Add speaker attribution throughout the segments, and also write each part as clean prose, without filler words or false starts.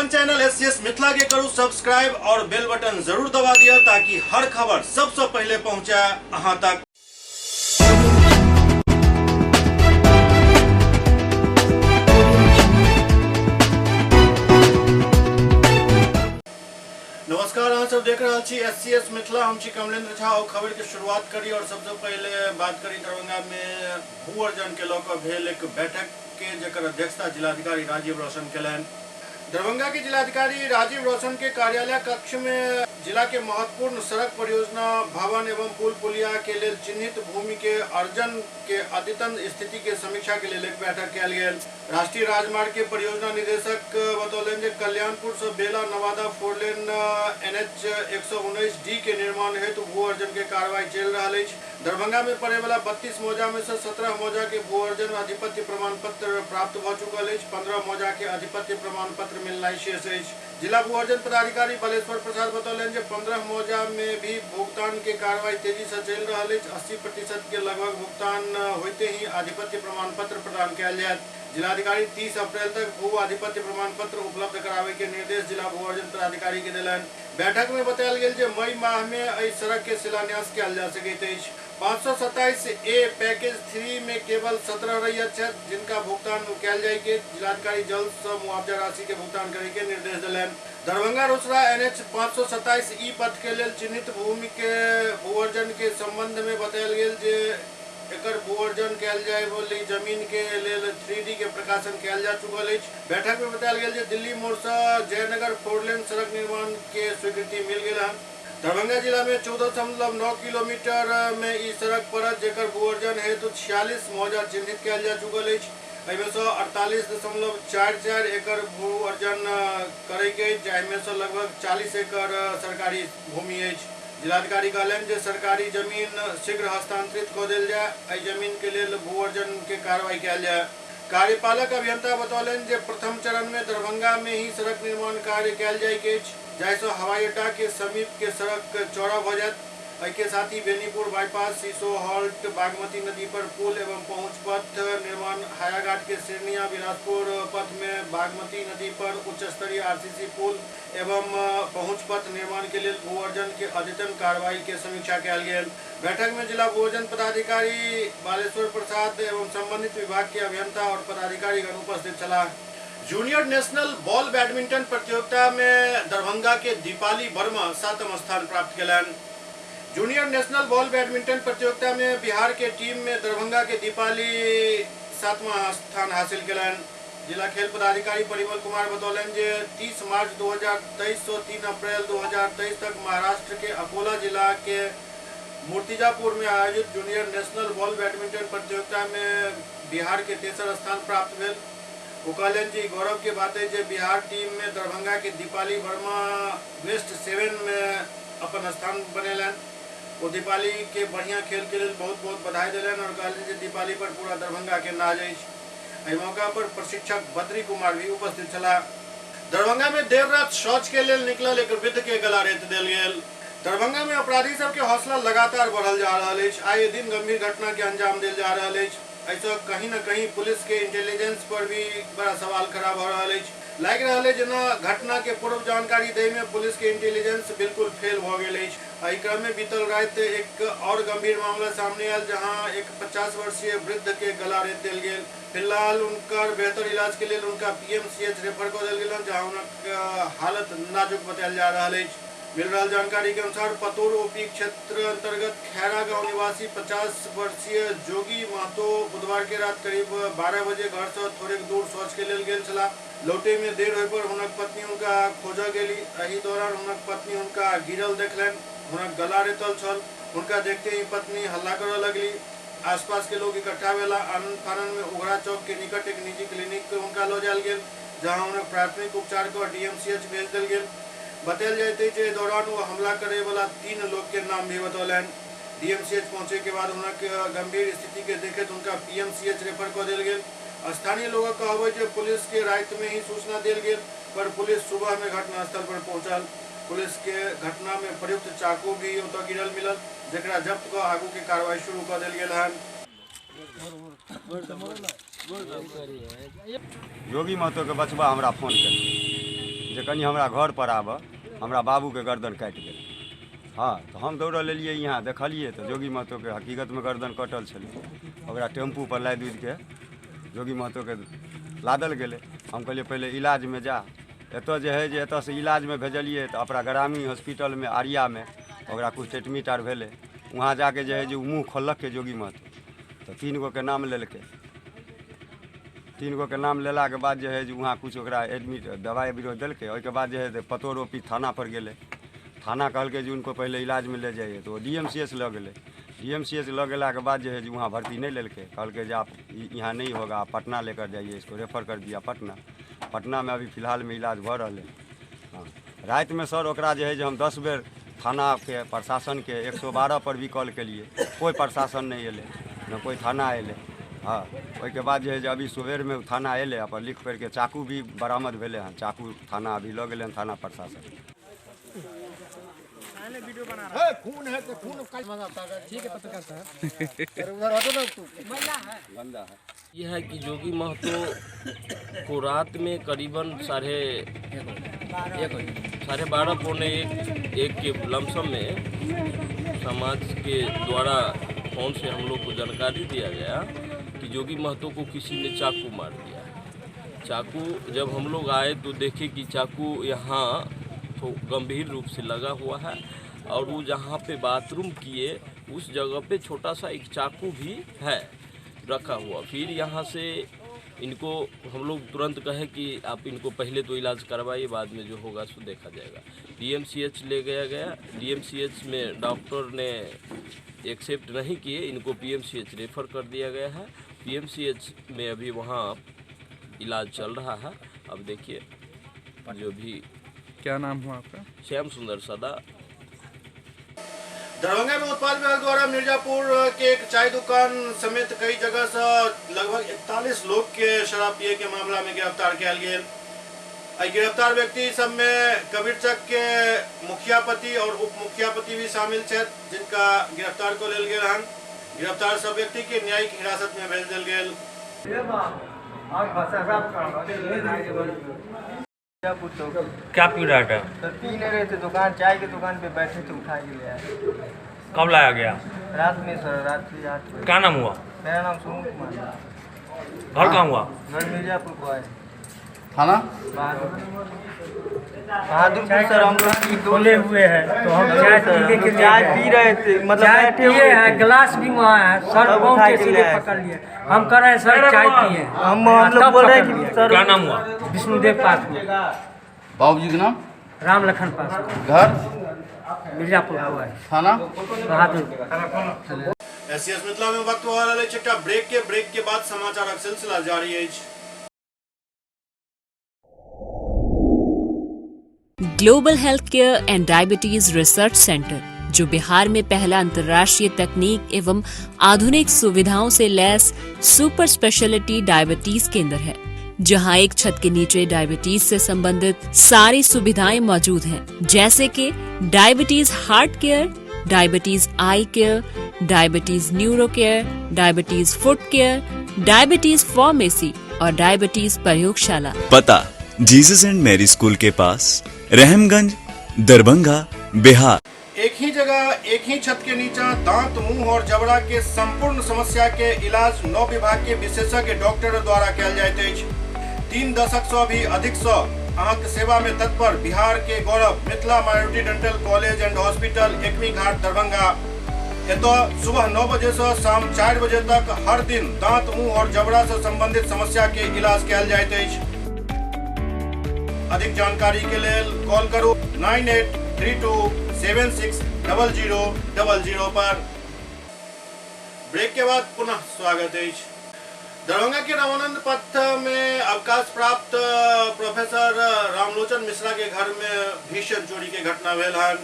Speaker 1: अपन channel SCS Mithila के करू subscribe और बेल बटन जरूर दबा दिया ताकि हर खबर सबसे पहले पहुंचे अहां तक। नमस्कार, अहाँ सब देख रहे छी एससीएस मिथिला। हम छी कमलेंद्र झा और खबर के शुरुआत करी और सबसे पहले बात करी दरभंगा में भू अर्जन के लऽ भेल एक बैठक के जकर अध्यक्षता जिलाधिकारी राजीव रोशन केलनि। दरभंगा के जिलाधिकारी राजीव रोशन के कार्यालय कक्ष में जिला के महत्वपूर्ण सड़क परियोजना भवन एवं पुल पुलिया के लिए चिन्हित भूमि के अर्जन के अद्यतन स्थिति के समीक्षा के लिए एक बैठक कल गेल। राष्ट्रीय राजमार्ग के परियोजना निदेशक बतौलन जे कल्याणपुर से बेला नवादा फोरलेन NH 119D के निर्माण हेतु भू अर्जन के कार्रवाई चल रहा है। दरभंगा में पड़े वाला 32 मौजा में से 17 मौजा के भू अर्जन अधिपत्य प्रमाण पत्र प्राप्त भ चुकल है। 15 मौजा के अधिपत्य प्रमाण पत्र मिलना शेष है। जिला भू अर्जन पदाधिकारी बलेश्वर प्रसाद बतौलन जे 15 मौजा में भी भुगतान के कार्रवाई तेजी से चल रहा है। 80% के लगभग भुगतान होते ही अधिपत्य प्रमाण पत्र प्रदान किया जाए। जिलाधिकारी 30 अप्रैल तक भू अधिपत्य प्रमाण पत्र उपलब्ध करावे के निर्देश जिला भू अर्जन पदाधिकारी के दिलन। बैठक में बतायल गेल जे मई माह में एहि सड़क के शिलान्यास किया जा सकैत अछि। 527A पैकेज 3 में केवल 17 रैयत छथि जिनका भुगतान किया जाय के जिलाधिकारी जल्द से मुआवजा राशि के भुगतान करे के निर्देश दिलन। दरभंगा रोसड़ा NH 527E पथ के लिए चिन्हित भूमि के भू अर्जन के संबंध में बतायल गेल जे एकर भू अर्जन कयल जाय वाली जमीन के लेल 3D के प्रकाशन कयल जा चुकल अछि। बैठक में बतायल गेल जे दिल्ली मोड़ से जयनगर फोरलेन सड़क निर्माण के स्वीकृति मिल गेल है। दरभंगा जिला में 14.9 किलोमीटर में ई सड़क पड़त जेकर भू अर्जन हेतु 46 मौजा चिन्हित कयल जा चुकल अछि। एहिमे से 48.44 एकड़ भू अर्जन करे के जाहिमे से लगभग 40 एकड़ सरकारी भूमि अछि। जिलाधिकारी कहलन जे सरकारी जमीन शीघ्र हस्तांतरित कऽ देल जाय। एहि जमीन के लिए भू अर्जन के कार्रवाई कयल जाय। कार्यपालक अभियंता बतौलन जे प्रथम चरण में दरभंगा में ही सड़क निर्माण कार्य कयल जाय के जाहिसँ हवाई अड्डा के समीप के सड़क चौड़ा भ जायत। के साथ ही बेनीपुर बाईपास सीसो हॉल्ट बागमती नदी पर पुल एवं पहुंच पथ निर्माण, हायाघाट के सिरनिया बिलासपुर पथ में बागमती नदी पर उच्च स्तरीय RCC पुल एवं पहुंच पथ निर्माण के लिए भू अर्जन के अद्यतन कार्रवाई के समीक्षा कयल गेल। बैठक में जिला भू अर्जन पदाधिकारी बालेश्वर प्रसाद एवं संबंधित विभाग के अभियंता और पदाधिकारी उपस्थित छलाह। जूनियर नेशनल बॉल बैडमिंटन प्रतियोगिता में दरभंगा के दीपाली वर्मा 7वां स्थान प्राप्त केलनि। जूनियर नेशनल बॉल बैडमिंटन प्रतियोगिता में बिहार के टीम में दरभंगा के दीपाली 7वां स्थान हासिल केलनि। जिला खेल पदाधिकारी परिमल कुमार बतौलन जे 30 मार्च 2023 से 3 अप्रैल 2023 तक महाराष्ट्र के अकोला जिला के मूर्तिजापुर में आयोजित जूनियर नेशनल बॉल बैडमिंटन प्रतियोगिता में बिहार के 3रा स्थान प्राप्त भेल। वो कहलन जी गौरव के बात है जे बिहार टीम में दरभंगा के दीपाली वर्मा बेस्ट 7 में अपन स्थान बनेलन। वो दीपाली के बढ़िया खेल के लिए बहुत बहुत बधाई दिलन और कहलन जे दीपाली पर पूरा दरभंगा के नाज अछि। एहि मौका पर प्रशिक्षक बद्री कुमार भी उपस्थित छलाह। दरभंगा में देर रात शौच के लिए निकलल एक वृद्ध के गला रेत देल गेल। दरभंगा में अपराधी सब के हौसला लगातार बढ़ल जा रहा है। आए दिन गंभीर घटना के अंजाम दिल जा रहा है। ऐसा कहीं न कहीं पुलिस के इंटेलिजेंस पर भी बड़ा सवाल खड़ा हो रहा है। लग रहा है जना घटना के पूर्व जानकारी दे में पुलिस के इंटेलिजेंस बिल्कुल फेल हो गए। एहि क्रम में बीतल रात एक और गंभीर मामला सामने आयल जहां एक 50 वर्षीय वृद्ध के गला रेत देल गेल। फिलहाल उनकर बेहतर इलाज के लिए उनका PMCH रेफर कर दिल गेल जहां उनका हालत नाजुक बतायल जा रहा है। मिल रहा जानकारी के अनुसार पतोर OP क्षेत्र अंतर्गत खैरा गांव निवासी 50 वर्षीय जोगी महतो बुधवार के रात करीब 12 बजे घर से थोड़े दूर शौच के लिए गेल छला। लौटे में देर होय पर हुनक पत्नी उनका खोजा गेली। एहि दौरान हुनक पत्नी उनका गिरल देखलन। हुनक गला रेतल छल। उनका देखते ही पत्नी हल्ला करऽ लगली। आसपास के लोग इकट्ठा भेला। आनंद फानन में उघड़ा चौक के निकट एक निजी क्लिनिक उनका लऽ जायल गेल जहां उन्हें प्राथमिक उपचार कर DMCH भेज दिल गेल। बतायल जाते जे दौरान वो हमला करे वाला 3 लोग के नाम भी बतौलन। DMCH पहुंचे के बाद उनक गंभीर स्थिति के देखते उनका PMCH रेफर कर दिल गेल। स्थानीय लोगों का कहब जे पुलिस के रात में ही सूचना दिल गेल पर पुलिस सुबह में घटनास्थल पर पहुंचल। पुलिस के घटना में प्रयुक्त चाकू भी ओतऽ गिरल मिलल जकरा जब्त कर आगू के कार्रवाई शुरू कर दिल गेल है।
Speaker 2: योगी महतो के बचबा हमरा फोन कर जे कनी हमरा घर पर आबऽ, हमरा बाबूके गर्दन काटि गेल। हाँ, तो हम दौड़ल एलिए यहाँ, देखलिए तो जोगी महतो के हकीकत में गर्दन कटल छलै। ओकरा टेम्पू पर लादि उदि के जोगी महतो के लादल गेलै। हम कहलिए पहले इलाज में जा। एतऽ जे है जे एतऽ से इलाज में भेजलिए तो अपना ग्रामीण हॉस्पिटल में आरिया में ओकरा कुछ एडमिट आर भेलै। वहाँ जाके जे है जे मुँह खोलक के जोगी महतो, तो 3 गो के नाम लेलकै। 3 गो के नाम लेला के बाद जे है जे वहाँ कुछ ओकरा एडमिट दवाई बीरो देलकै। ओके बाद जे है पतो रोपी थाना पर गेले। थाना कहलकै जे उनको पहले इलाज में ले जाइए, तो वो DMCH लग गए। DMCH लग गला के बाद जो है वहाँ भर्ती नहीं लेलकै। कहलकै जे आप यहाँ नहीं होगा, आप पटना लेकर जाइए। इसको रेफर कर दिया पटना। पटना में अभी फ़िलहाल में इलाज भर रहा है। हाँ, रात में सर ओकरा जो है जे हम 10 बेर थाना के प्रशासन के 112 पर भी कॉल के लिए, कोई प्रशासन नहीं अले, न कोई थाना अले। हाँ, उसके बाद जो है जे अभी सुबेर में थाना अले, अपन लिख कर के चाकू भी बरामद भेले हैं। चाकू थाना अभी लग गए थाना प्रशासन।
Speaker 3: वीडियो बना रहा है खून है तो खून ठीक है पत्रकार साहब उधर हटो ना तू
Speaker 2: गंदा है।
Speaker 4: यह है कि जोगी महतो को रात में करीबन 12:30 पौने एक के लमसम में समाज के द्वारा फोन से हम लोग को जानकारी दिया गया कि जोगी महतो को किसी ने चाकू मार दिया। चाकू जब हम लोग आए तो देखे कि चाकू यहाँ तो गंभीर रूप से लगा हुआ है, और वो जहाँ पे बाथरूम किए उस जगह पे छोटा सा एक चाकू भी है रखा हुआ। फिर यहाँ से इनको हम लोग तुरंत कहे कि आप इनको पहले तो इलाज करवाइए, बाद में जो होगा सो देखा जाएगा। DMCH ले गया। DMCH में डॉक्टर ने एक्सेप्ट नहीं किए, इनको PMCH रेफ़र कर दिया गया है। PMCH में अभी वहाँ इलाज चल रहा है। अब देखिए जो भी।
Speaker 5: क्या नाम हुआ आपका?
Speaker 4: श्याम सुंदर सदा।
Speaker 1: दरभंगा में उत्पाद विभाग द्वारा मिर्जापुर के एक चाय दुकान समेत कई जगह से लगभग 41 लोग के शराब पिए के मामला में गिरफ्तार किया गया। गिरफ्तार व्यक्ति सब में कबीरचक के मुखियापति और उप मुखियापति भी शामिल थे, जिनका गिरफ्तार को लेल गेल हन। गिरफ्तार सब व्यक्ति के न्यायिक हिरासत में भेज दिल गेल।
Speaker 6: क्या पी रहा था?
Speaker 3: तो पी नहीं रहे थे, दुकान चाय की दुकान पे बैठे थे, उठा के ले आए।
Speaker 6: कब लाया गया?
Speaker 3: रात में सर, रात से 8 बजे।
Speaker 6: क्या नाम हुआ?
Speaker 3: मेरा नाम सोनू कुमार है।
Speaker 6: घर कहाँ हुआ?
Speaker 3: घर मिर्जापुर को आए।
Speaker 5: थाना
Speaker 3: बहादुरपुर सर। हम लोग
Speaker 6: खोले हुए हैं तो हम चाय पीने के
Speaker 3: चाय पी रहे थे, मतलब
Speaker 6: चाय
Speaker 3: बैठे
Speaker 6: पिए
Speaker 3: हुए
Speaker 6: हैं,
Speaker 3: थे।
Speaker 6: गिलास भी वहाँ है सर,
Speaker 3: सब
Speaker 6: पहुँच
Speaker 3: उठा
Speaker 6: के
Speaker 3: के
Speaker 6: सीधे
Speaker 3: ले आए।
Speaker 6: पकड़ लिए। हम कर रहे हैं सर चाय पिए।
Speaker 3: हम लोग बोल रहे हैं कि सर।
Speaker 6: क्या नाम हुआ? विष्णुदेव पास में।
Speaker 5: बाबूजी का नाम?
Speaker 6: राम लखन पास।
Speaker 5: घर
Speaker 6: मिर्जापुर हुआ है।
Speaker 5: थाना
Speaker 6: बहादुर।
Speaker 1: SCS मिथिला में वक्त हो रहा है छठा ब्रेक के बाद समाचार का सिलसिला जारी है।
Speaker 7: Global health care and diabetes research centre, जो बिहार में पहला अंतर्राष्ट्रीय तकनीक एवं आधुनिक सुविधाओं से लैस सुपर स्पेशलिटी डायबिटीज केंद्र है, जहां एक छत के नीचे डायबिटीज से संबंधित सारी सुविधाएं मौजूद हैं, जैसे कि diabetes heart care, diabetes eye care, diabetes neuro care, diabetes foot care, diabetes pharmacy और डायबिटीज प्रयोगशाला।
Speaker 8: पता जीसस एंड मैरी स्कूल के पास, रहमगंज, दरभंगा, बिहार।
Speaker 1: एक ही जगह एक ही छत के नीचे दांत, मुंह और जबड़ा के संपूर्ण समस्या के इलाज 9 विभाग के विशेषज्ञ डॉक्टर द्वारा कयल जाइत अछि। 3 दशक से भी अधिक से अहाँक सेवा में तत्पर बिहार के गौरव Mithila minority dental college and hospital, Ekmi Ghat, Darbhanga. एतऽ सुबह 9 बजे से शाम 4 बजे तक हर दिन दांत, मुंह और जबड़ा से संबंधित समस्या के इलाज कयल जाइत अछि। अधिक जानकारी के लिए कॉल करो 9832760000 पर। ब्रेक के बाद पुनः स्वागत है। दरभंगा के रामानंद पथ में अवकाश प्राप्त प्रोफेसर रामलोचन मिश्रा के घर में भीषण चोरी के घटना भेल हन।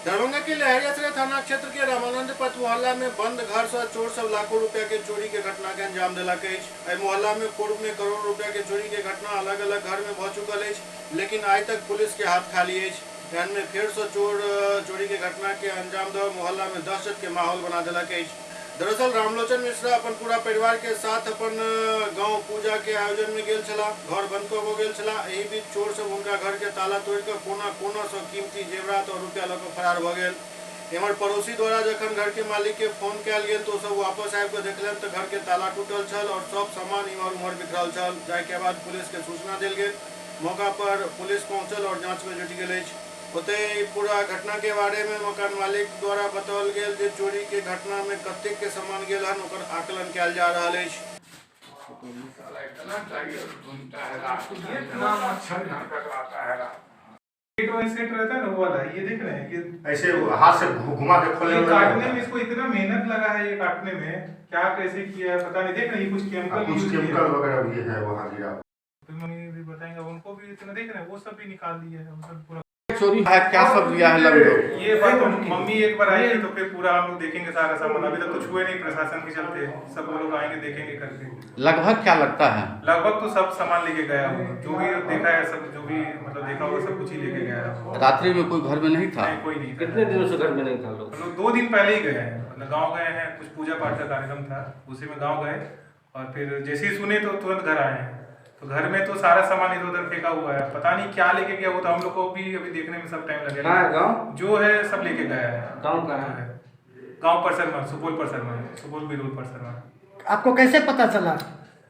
Speaker 1: दरभंगा के लहरियासराय थाना क्षेत्र के रामानंद पथ मोहल्ला में बंद घर से चोर सब लाखों रुपया के चोरी के घटना के अंजाम दिलक अछि। मोहल्ला में पूर्व में करोड़ रुपया के चोरी के घटना अलग अलग घर में भ चुकल अछि, लेकिन आज तक पुलिस के हाथ खाली अछि। में फिर से चोरी के घटना के अंजाम दे मोहल्ला में दहशत के माहौल बना दिलक अछि। दरअसल रामलोचन मिश्रा अपन पूरा परिवार के साथ अपन गांव पूजा के आयोजन में गेल छला। घर बंद हो गेल छला। एही बीच चोर सब उनका घर के ताला तोड़ के कोना कोना से कीमती जेवरात और रुपया लऽ के फरार भ गेल। एमर पड़ोसी द्वारा जखन घर के मालिक के फोन कयल गेल तो सब वापस आबि के देखलन तो घर के ताला टूटल छल और सब सामान इमहर उमहर बिखरल छल। जाय के बाद पुलिस के सूचना देल गेल। मौका पर पुलिस पहुंचल और जांच में जुटि गेल अछि। ओते पूरा घटना के बारे में मकान मालिक द्वारा बताओल गेल जे चोरी के घटना में कतेक के सामान गेल हन ओकर आकलन कयल जा रहल अछि।
Speaker 9: सेट रहता है ना वो वाला, ये देख रहे हैं कि
Speaker 3: ऐसे हाथ से घुमा के खोलने
Speaker 9: ये काटने में इसको इतना मेहनत लगा है, ये काटने में क्या कैसे किया है पता नहीं। देख रहे हैं कुछ केमिकल
Speaker 3: वगैरह भी है वहाँ गिरा।
Speaker 9: तो मम्मी भी बताएंगे, उनको भी इतना देख रहे हैं, वो सब भी निकाल दिया है, वो सब पूरा
Speaker 5: चोरी है क्या सब लिया है लगभग?
Speaker 9: ये बात तो मम्मी एक बार आएगी तो फिर पूरा हम लोग देखेंगे सारा सामान। अभी तक तो छुए नहीं प्रशासन के चलते, सब वो लोग आएंगे देखेंगे करके।
Speaker 5: लगभग क्या लगता है?
Speaker 9: लगभग तो सब सामान लेके गया हूँ, जो भी देखा है सब, जो भी मतलब देखा होगा सब कुछ ही लेके गया है।
Speaker 5: रात्रि में कोई घर में नहीं था?
Speaker 9: नहीं, कोई नहीं।
Speaker 6: कितने दिनों से घर में नहीं था लोग?
Speaker 9: 2 दिन पहले ही गए हैं, मतलब गाँव गए हैं, कुछ पूजा पाठ का कार्यक्रम था उसी में गाँव गए और फिर जैसे ही सुने तो तुरंत घर आए हैं। तो घर में तो सारा सामान इधर उधर फेंका हुआ है, पता नहीं क्या लेके गया वो तो हम लोग को भी अभी देखने में सब टाइम लगेगा।
Speaker 6: गाँव
Speaker 9: जो है सब लेके गया है।
Speaker 6: गाँव कहाँ है?
Speaker 9: गाँव परसरमा, सुपौल परसरमा, सुपौल बिरुल परसरमा।
Speaker 10: आपको कैसे पता चला?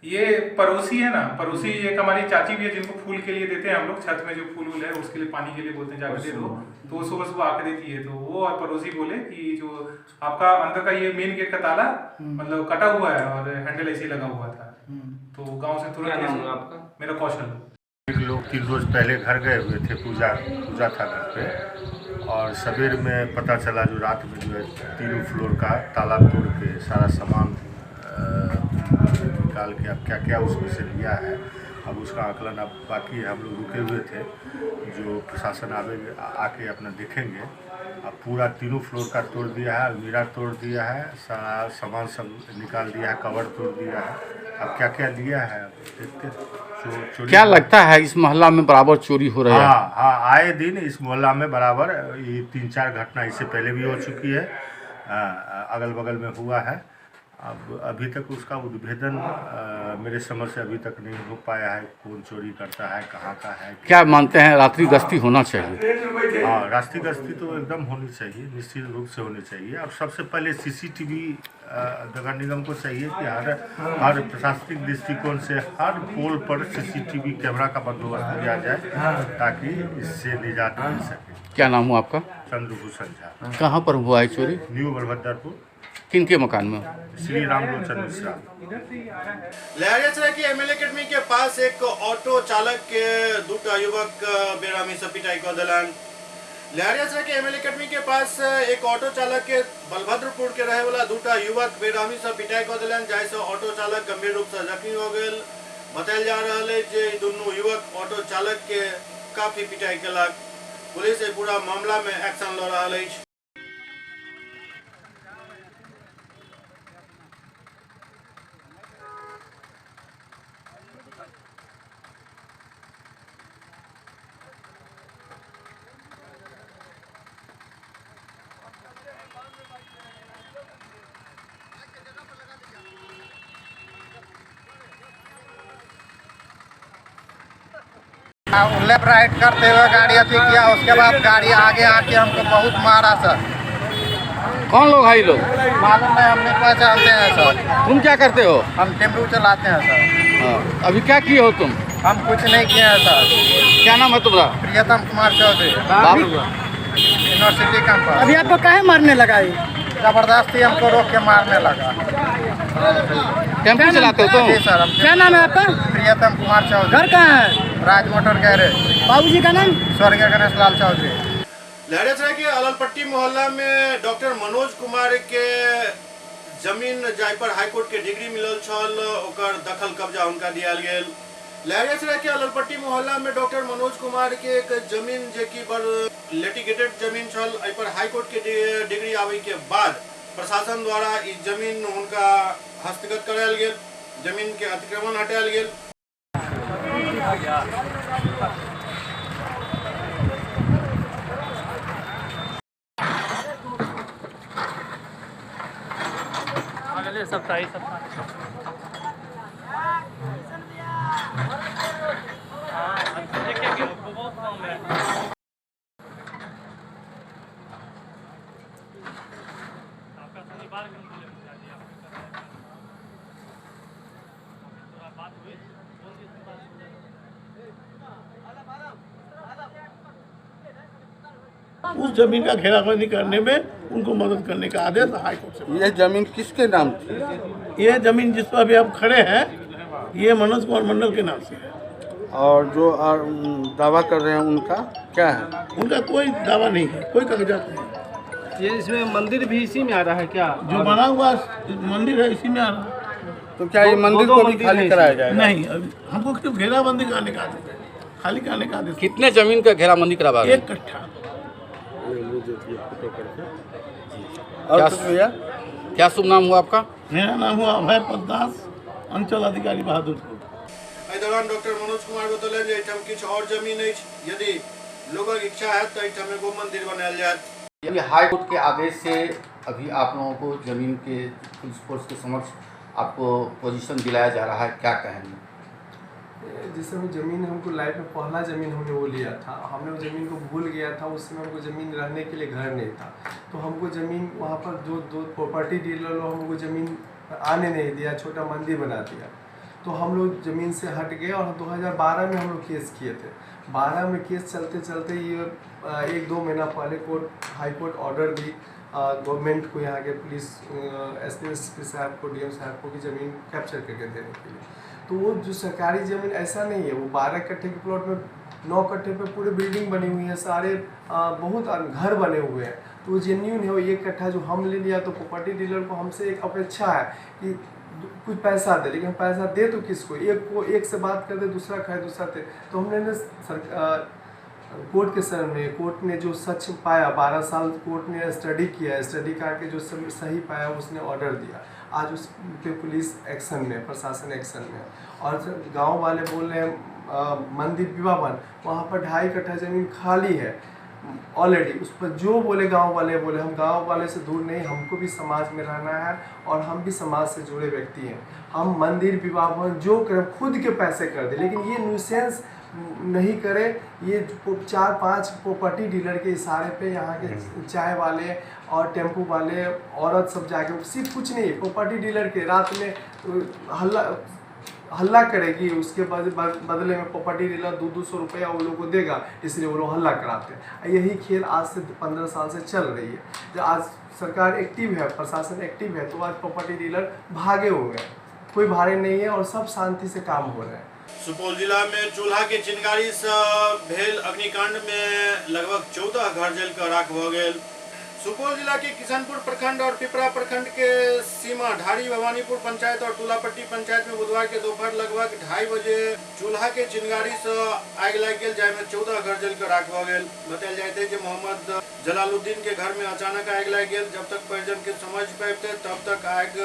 Speaker 9: ये पड़ोसी है ना, पड़ोसी एक हमारी चाची भी है जिनको फूल के लिए देते हैं हम लोग, छत में जो फूल है उसके लिए पानी के लिए बोलते हैं जाकर दे दो, तो वो सुबह सुबह आके देती है। तो वो और पड़ोसी बोले कि जो आपका अंदर का ये मेन गेट का ताला मतलब कटा हुआ है और हैंडल ऐसे लगा हुआ था। तो गांव से तुरंत
Speaker 6: आपका?
Speaker 9: मेरा कौशल।
Speaker 3: लोग 3 रोज पहले घर गए हुए थे, पूजा था घर पे, और सवेर में पता चला जो रात में जो है 3 फ्लोर का ताला तोड़ के सारा सामान निकाल के अब क्या क्या उसमें से लिया है, अब उसका आकलन अब बाकी है। हम लोग रुके हुए थे, जो प्रशासन आके अपना देखेंगे। अब पूरा 3 फ्लोर का तोड़ दिया है, अलमीरा तोड़ दिया है, सारा सामान सब निकाल दिया है, कवर तोड़ दिया है। अब क्या क्या लिया है देखते हैं।
Speaker 5: क्या लगता है इस मोहल्ला में बराबर चोरी हो रहा है?
Speaker 3: हाँ, आए दिन इस मोहल्ला में बराबर ये 3-4 घटना इससे पहले भी हो चुकी है, अगल बगल में हुआ है। अब अभी तक उसका उद्भेदन मेरे समझ से अभी तक नहीं हो पाया है, कौन चोरी करता है, कहाँ का है।
Speaker 5: क्या मानते हैं रात्रि गश्ती होना चाहिए?
Speaker 3: हाँ, रात्रि गश्ती तो एकदम होनी चाहिए, निश्चित रूप से होनी चाहिए। अब सबसे पहले CCTV नगर निगम को चाहिए कि हर प्रशासनिक दृष्टिकोण से हर पोल पर CCTV कैमरा का बंदोबस्त किया जाए ताकि इससे निजात मिल सके।
Speaker 5: क्या नाम हुआ आपका?
Speaker 3: चंद्रभूषण झा।
Speaker 5: कहाँ पर हुआ है चोरी?
Speaker 3: न्यू बलभद्रपुर।
Speaker 5: किनके मकान में?
Speaker 3: श्री रामलोचन मिश्रा।
Speaker 1: लहरियासराय की ML अकेडमी के पास एक ऑटो चालक के 2 युवक बेरामी से पिटाई कर दिलन। लहरियासराय के ML अकेडमी के पास एक ऑटो चालक के बलभद्रपुर के रहे वाला 2 युवक बेरामी से पिटाई कर दिलन, जैसे ऑटो चालक गंभीर रूप से जख्मी हो गए। बतायल जा रहा है जे दोनों युवक ऑटो चालक के काफी पिटाई कलक। पुलिस पूरा मामला में एक्शन ल रहा है।
Speaker 10: लेफ्ट राइट करते हुए गाड़ी अथी किया, उसके बाद गाड़ी आगे आके हमको बहुत मारा सर।
Speaker 5: कौन लोग है ये लोग?
Speaker 10: मालूम नहीं, हम नहीं पहचानते हैं सर।
Speaker 5: तुम क्या करते हो?
Speaker 10: हम टेम्पू चलाते हैं सर।
Speaker 5: हाँ, अभी क्या किए हो तुम?
Speaker 10: हम कुछ नहीं किए हैं सर।
Speaker 5: क्या नाम है तुम्हारा?
Speaker 10: प्रियतम कुमार चौधरी, यूनिवर्सिटी कैंपस।
Speaker 6: अभी आपको काहे मारने लगा?
Speaker 10: जबरदस्ती हमको रोक के मारने लगा।
Speaker 5: टेम्पू चलाते हो तुम?
Speaker 10: जी सर।
Speaker 6: क्या नाम है आपका?
Speaker 10: प्रियतम कुमार चौधरी।
Speaker 6: घर कहाँ है?
Speaker 10: राज मोटर गैरेज।
Speaker 6: बाबूजी का नाम?
Speaker 10: स्वर्गीय गणेश लाल चौधरी।
Speaker 1: लहरियासराय के अललपट्टी मोहल्ला में डॉक्टर मनोज कुमार के जमीन जाय पर हाईकोर्ट के डिग्री मिलल छल, ओकर दखल कब्जा उनका दिया गेल। लहरियासराय के अललपट्टी मोहल्ला में डॉक्टर मनोज कुमार के एक जमीन जे की बड़ लिटिगेटेड जमीन छल, एहि पर हाईकोर्ट के डिग्री आवे के बाद प्रशासन द्वारा ई जमीन उनका हस्तगत करायल गेल, जमीन के अतिक्रमण हटायल गेल।
Speaker 6: सफाई
Speaker 11: उस जमीन का घेराबंदी करने में उनको मदद करने का आदेश हाई कोर्ट से।
Speaker 5: ये जमीन किसके नाम थी?
Speaker 11: ये जमीन जिस पर अभी आप खड़े हैं ये मनोज कुमार मंडल के नाम से है।
Speaker 5: और जो दावा कर रहे हैं उनका क्या है?
Speaker 11: उनका कोई दावा नहीं है, कोई कागजात नहीं।
Speaker 6: ये इसमें मंदिर भी इसी में आ रहा है क्या?
Speaker 11: जो बना हुआ मंदिर है इसी में आ रहा है।
Speaker 5: तो क्या ये मंदिर को भी खाली कराया जाएगा?
Speaker 11: नहीं, हमको सिर्फ घेराबंदी कराने का आदेश है, खाली कराने का आदेश।
Speaker 5: कितने जमीन का घेराबंदी करवा?
Speaker 11: 1 कट्ठा।
Speaker 5: क्या शुभ नाम हुआ आपका?
Speaker 11: मेरा नाम हुआ अभय पद्दास, अंचल अधिकारी बहादुरपुर।
Speaker 1: एहि दौरान डॉक्टर मनोज कुमार बतौलन जे एहिठाम किछु और जमीन अछि, यदि लोगक इच्छा है तो एहिठाम एगो मंदिर बनायल जायत।
Speaker 12: अभी हाई कोर्ट के आदेश से अभी आप लोगों को जमीन के पुलिस फोर्स के समक्ष आपको पोजीशन दिलाया जा रहा है, क्या कहेंगे?
Speaker 13: जिस समय ज़मीन हमको लाइफ में पहला ज़मीन हमने वो लिया था, हमने वो ज़मीन को भूल गया था। उस समय हमको ज़मीन रहने के लिए घर नहीं था, तो हमको ज़मीन वहाँ पर जो 2 प्रॉपर्टी डीलर लोग हमको ज़मीन आने नहीं दिया, छोटा मंदिर बना दिया। तो हम लोग ज़मीन से हट गए और 2012 में हम लोग केस किए थे। 12 में केस चलते चलते ये 1-2 महीना पहले हाई कोर्ट ऑर्डर दी गवर्नमेंट को, यहाँ के पुलिस एसपी साहब को, डीएम साहब को, की ज़मीन कैप्चर करके देने के लिए। तो वो जो सरकारी ज़मीन ऐसा नहीं है, वो 12 कट्ठे के प्लॉट में 9 कट्ठे पे पूरी बिल्डिंग बनी हुई है, सारे बहुत घर बने हुए हैं। तो वो जेन्यून है। वो 1 कट्ठा जो हम ले लिया, तो प्रॉपर्टी डीलर को हमसे एक अपेक्षा है कि कुछ पैसा दे, लेकिन पैसा दे तो किसको? एक से बात कर दे, दूसरा खाए, दूसरा दे। तो हमने कोर्ट के सामने, कोर्ट ने जो सच पाया, 12 साल कोर्ट ने स्टडी किया, स्टडी करके जो सही पाया उसने ऑर्डर दिया। आज उस पे पुलिस एक्शन में, प्रशासन एक्शन में। और गांव वाले बोल रहे हैं मंदिर विवाहन, वहाँ पर 2.5 कट्ठा ज़मीन खाली है ऑलरेडी। उस पर जो बोले गांव वाले बोले, हम गांव वाले से दूर नहीं, हमको भी समाज में रहना है और हम भी समाज से जुड़े व्यक्ति हैं। हम मंदिर विवाहन जो करें खुद के पैसे कर दे, लेकिन ये न्यूसेंस नहीं करे। ये 4-5 प्रॉपर्टी डीलर के इशारे पे यहाँ के चाय वाले और टेम्पू वाले औरत सब जाके, सिर्फ कुछ नहीं, प्रॉपर्टी डीलर के रात में हल्ला करेगी, उसके बदले में प्रॉपर्टी डीलर 200 रुपया वो लोग को देगा, इसलिए वो लोग हल्ला कराते हैं। यही खेल आज से 15 साल से चल रही है। जब आज सरकार एक्टिव है, प्रशासन एक्टिव है, तो आज प्रॉपर्टी डीलर भागे हुए हैं, कोई भारे नहीं है और सब शांति से काम हो रहे हैं।
Speaker 1: सुपौल जिला में चूल्हा के चिंगारी से भेल अग्निकांड में लगभग 14 घर जल कर राख भ गेल। सुपौल जिला के किशनपुर प्रखंड और पिपरा प्रखंड के सीमा ढारी भवानीपुर पंचायत और तुलापट्टी पंचायत में बुधवार के दोपहर लगभग 2:30 बजे चूल्हा के चिंगारी से आग लग गई, जाहिमे 14 घर जल कर राख भ गेल। बतायल जाइत है कि मोहम्मद जलालुद्दीन के घर में अचानक आग लग गई। जब तक परिजन के समझ पाबते तब तक आग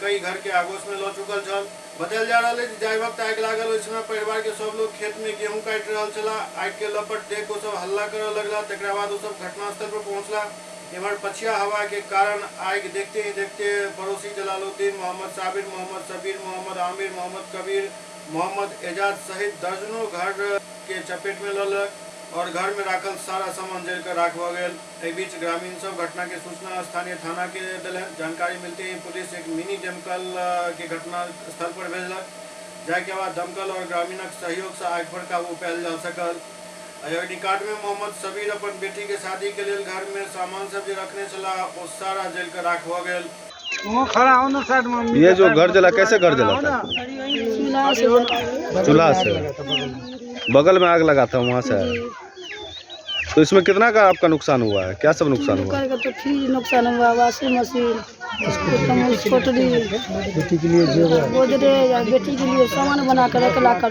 Speaker 1: कई घर के आगोश में ल चुकल छल। बतायल जा रहा है कि जाहि वक्त आग लागल ओहि समय परिवार के सब लोग खेत में गेहूं काट रहा छला। आग के लपट देख ओ सब हल्ला करे लगला। तकरा बाद ओ सब घटनास्थल पर पहुंचला। इमहर पछिया हवा के कारण आग देखते ही देखते पड़ोसी जलालुद्दीन, मोहम्मद साबिर, मोहम्मद सबीर, मोहम्मद आमिर, मोहम्मद कबीर, मोहम्मद एजाज सहित दर्जनों घर के चपेट में ललक और घर में राखल सारा सामान जल कर राख भ गेल। एहि बीच ग्रामीण सब घटना के सूचना स्थानीय थाना के देलक। जानकारी मिलते ही पुलिस एक मिनी दमकल के घटना स्थल पर भेजलक, जाके बाद दमकल और ग्रामीणक सहयोग से आग पर काबू पायल जा सकल। अग्निकांड में मोहम्मद सबीर अपन बेटी के शादी के लिए घर में सामान सब जो रखने चला वो सारा जल कर राख हो गए।
Speaker 14: ये जो घर जला, कैसे घर जला था? चूल्हा से बगल में आग लगा था, वहाँ से। तो इसमें कितना का आपका नुकसान हुआ है? क्या सब नुकसान हुआ?
Speaker 6: तो फ्रिज नुकसान हुआ, वॉशिंग मशीन, छोटरी, बेटी के लिए गोदरेज, बेटी के लिए सामान बना कर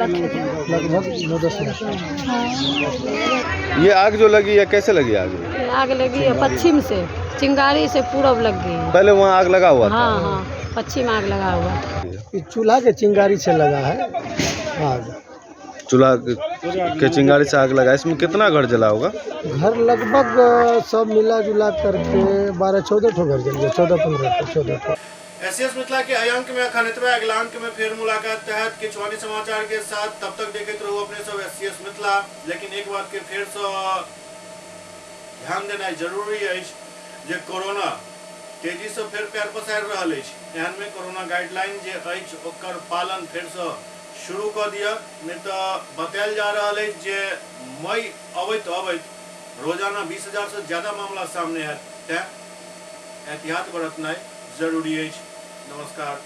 Speaker 6: रखे थे लगभग 9-10 लाख।
Speaker 14: ये आग जो लगी है कैसे लगी?
Speaker 15: आग लगी है पश्चिम से, चिंगारी से पूरब लग गई।
Speaker 14: पहले वहाँ आग लगा हुआ था?
Speaker 15: हाँ, पश्चिम आग लगा हुआ।
Speaker 6: चूल्हा के चिंगारी से लगा है आग।
Speaker 14: चूल्हा के चिंगारी से आग लगा। इसमें कितना घर जला होगा?
Speaker 6: घर लगभग सब मिला जुला करके 12-14 ठो घर जल गया, 14-15 ठो।
Speaker 1: एससीएस मिथिला के अंक में अखन एतबे अगला अंक में फेर मुलाकात तहत किछु अन्य समाचार के साथ तब तक देखते रहू अपने सब एससीएस मिथिला। लेकिन एक बात के फेर से ध्यान देना जरूरी है जे कोरोना तेजी से फेर पैर पसारि रहल अछि। एहन में कोरोना गाइडलाइन जे अछि ओकर पालन फेर से शुरू कर दिया। नहीं तो बतायल जा रहा है जे मई अबैत रोजाना 20,000 से ज्यादा मामला सामने है। एहतियात बरतना जरूरी है। नमस्कार।